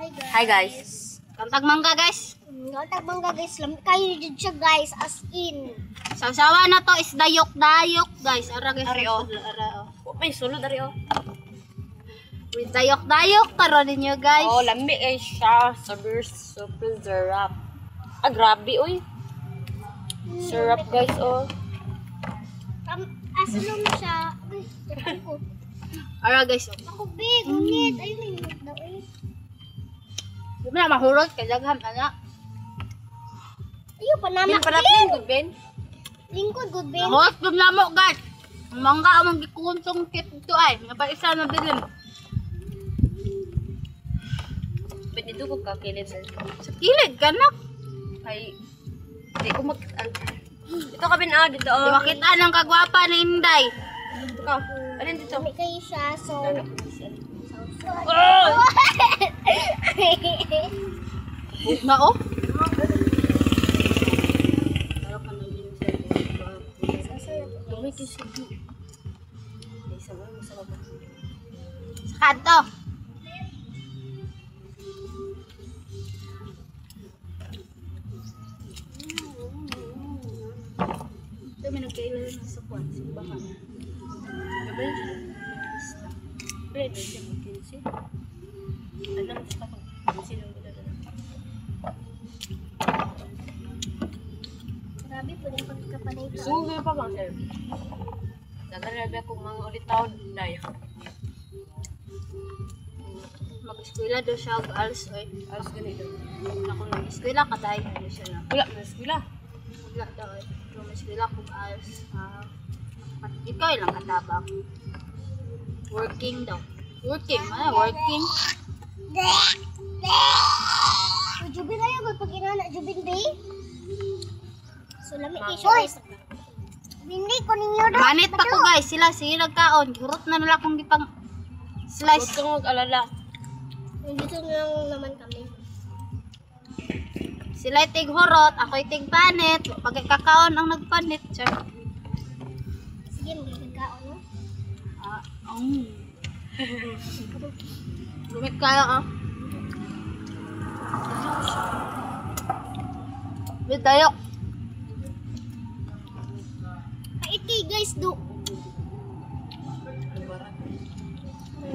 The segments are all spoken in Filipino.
Hi guys. Kantag mangga guys. Kantag mangga guys. Lamig kayo dyan siya guys. As in. Sasawa na to is dayok-dayok guys. Ara guys. Ari o. May sulod ari o. With dayok-dayok karon ninyo guys. Oh, lamig ay siya. Super syrup. Ah, grabe oy. Syrup guys oh. Asulong siya. Uy, japan ko. Ara guys. Ako big. Unit. Ayun na yung daw eh. Di ba na mahurot kay dagham ana. Ayun pa naman. Bin parapin good ben. Lingkod good ben. Mahurot gud namo guys. Ang mangga among gikunsong kit ito ay. Nga pa isa na bilin. Bet dito ko ka kilid sir. Sa kilid ka na. Kay di ko mag dito ka bin dito Di oh. makita ng kagwapa ni Inday. Dito ka. Alin dito? Lamig kayo siya. So. Oh! Na oh. Sa kanto. Ito may nagkailan na sa kwan. Simbahan. Bread siya mag-kinsi. Alam mo sa pag-kinsi lang nila doon. Grabe po yung pagkapanay ko. Sungguh pa bang sir? Nagarabi akong mga ulit taon dahil. Mag-eskwela daw siya og alas oy. Alas ganito. Ako nag-eskwela kaday ano siya na. Wala na eskwela. Wala daw oy. Kung mag-eskwela ko alas ikaw ilang katabang. Working daw. Working, working. So, Jubin na yun. Pag inana, Jubin Bay. So, lamig kayo siya guys. Hindi ko ninyo daw. Manit pa ko guys. Sila nagkaon. Hurot na nila kung gipang Huwag slice. kang mag-alala. Nandito na lang naman kami. Sila tig hurot. Ako'y tig panit. Pag kakaon ang nagpanit. Siya. Sige, magkakaon no? Lumit kaya ah. With dayok. Kaiti guys, do.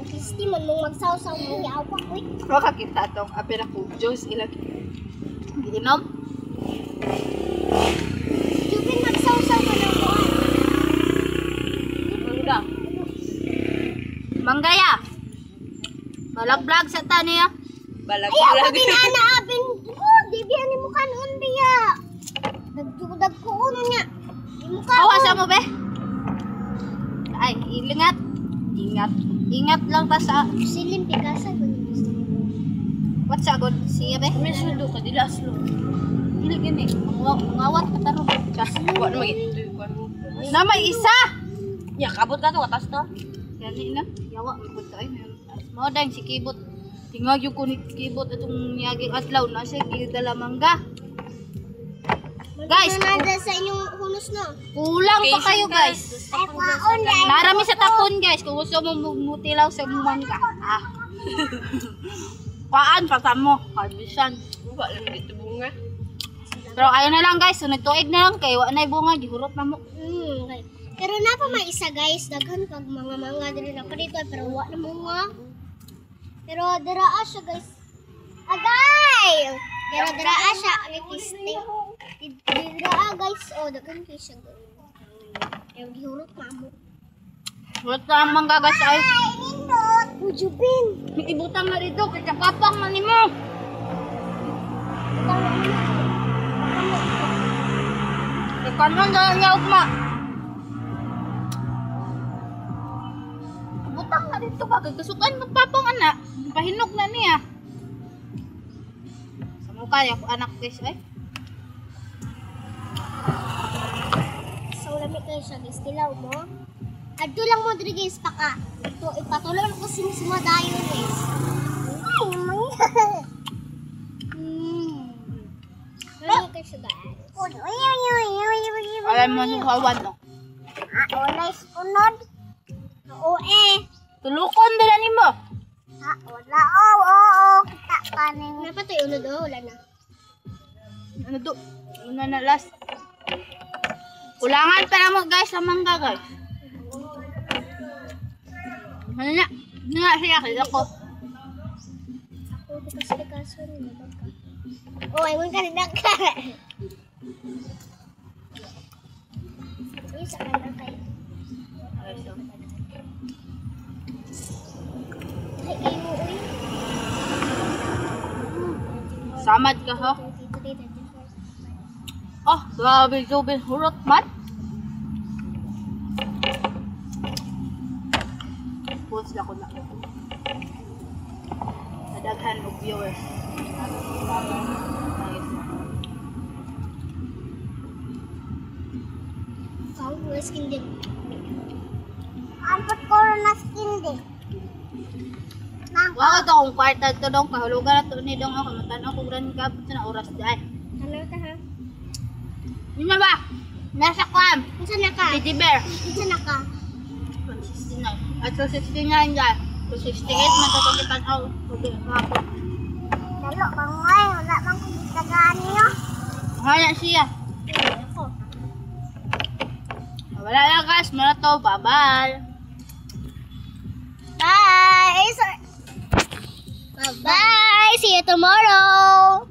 Kisti man mong magsaw-saw mong yawa. Uy, Waka kita itong apira ko. Juice ilang. Giinom. Jubin magsaw-saw ka ng buwan. Mangga. Manggaya. Balag-blag sa taniya. Balag Ay, ako balag. din anaapin. Oh, di biyan ni mo kanon biya. Dagdudag ko uno niya. Di mo ka. Awas mo be. Ay, ilingat. Ingat. Ingat lang ta sa Silin pigasa ko. what sa god siya be. May sudo ka, dila aslo. Dili gini. Mangawat ka taro. Huwag na mag-ito yung kwan. Na may isa. Ya, kabot ka to, atas to. Gani na. Yawa may pud ay. Mao dang si kibot. Tingog yung kunit kibot atong niyaging adlaw na siya gidala mangga. Guys, Nada sa inyong hunos no. kulang pa kayo guys. Ay, paon na. Narami sa tapon guys kung gusto mo mutilaw sa mangga. Ah. Paan pa mo? Harbisan. Wala lang dito bunga. Pero ayaw na lang guys, sunod tuig na lang kay wa nay bunga gihurot na mo. Okay. Pero na pa may isa guys, daghan pag mga diri na pa dito pero wa na mga. Pero dara siya guys. Agay! Pero dara siya ang kiste. Dira guys, oh daghan kay siya. Yung gihurot na mo. Hurot na ang mangga guys ay. Nindot! Ujubin! May ibutang na dito kay kapapang man nimo. Kanon na niya ugma. Ibutang na dito ba kay kasukan magpapang ana. Pahinog na niya. Sa mukha niya anak guys ay. So lamig kayo siya guys, tilaw mo. Adto lang mo diri guys paka. Ito ipatuloy ko sinisima dayon guys. Lamig kayo siya guys. Alam mo sa hawan no. Wala ispunod. Oo eh. Tulukon dala nimo. Wala oo. Kita ka kaning. Napatoy ulo do, wala na. Ano to? Una na last. Kulangan pa mo guys sa mangga guys. Ano na? Ano na siya kaya ko? Ako di kasi kaso ni baka. Oh, ay mo ka rin ka. Isa ka na kay. Ay, mo uy. Samad ka ha? Oh, grabe Jobin. Hurot man. Post lang ko na. Nadaghan og viewers. Ang mga skin din. Ampot ko na skin din. Wala ka akong kwarta ito dong. Kahulugan na ito ni dong ako. Matanaw kong rin ka. Sa na oras dahil. Ano ka ha? Yun na ba? Nasa kwan. Isa na ka? Teddy bear. Isa na ka? 69. At so 69 dyan. So 68 man ito pagkitan. Oh, okay. Hapon. Dalo, bangay. Wala bang kumitagaan niyo? Hanya siya. Ako. Wala lang guys. Muna to. Bye-bye. Bye! Bye-bye! See you tomorrow!